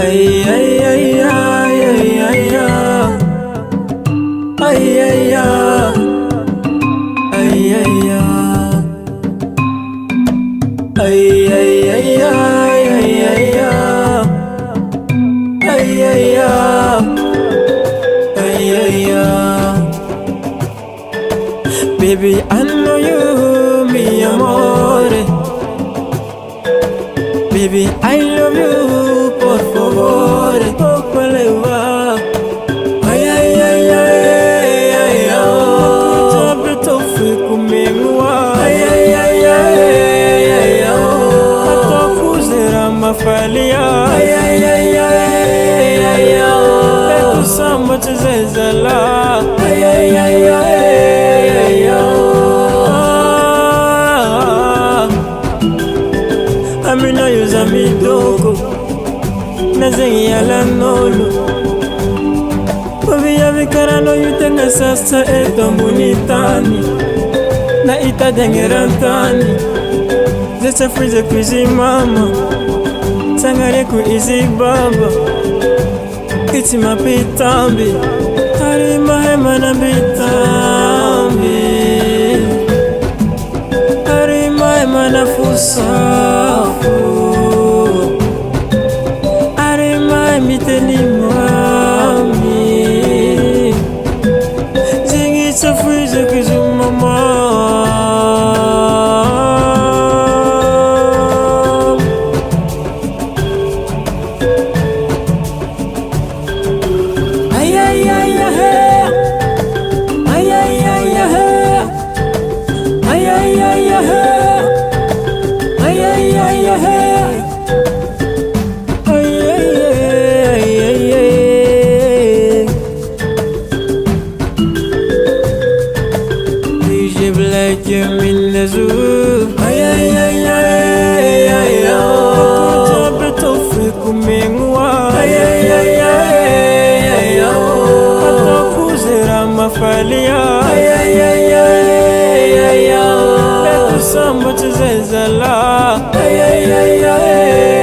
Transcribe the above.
Ay ay ay ay ay ay ay ay ay ay ay ay ay baby, I know you, mi amore. Baby, I love you, por favor. Poco le va. Ay, ay, ay, ay, ay, oh. Sabe tu fui comigo. Ay, ay, ay, ay, ay, oh. A tua fuzeira ma falia. Ay, ay, ay, ay, ay, oh. É tu samba te zezala. Ay, ay, ay, ay, oh. Amina yuza midoko nazengi yala nolo Ovi ya vikarano yutenga sasa eto munitani na ita dengerantani Zesa frize kuizi mama Sangare kuizi baba Iti mapitambi Hari mahema na bitambi Hari mahema na fusafu Hari mahema miteni mwami Zingi tsafuize kizu mama Ay ay ay ay ay ay ay ay ay ay ay Ay ay ay ay ay ay DJ Black min azul Ay ay ay ay ay oh Sabe tu fui comigo Ay ay ay ay oh A tua fuzeira ma falia Ay ay ay ay oh É tu samba te zezala Ay ay ay ay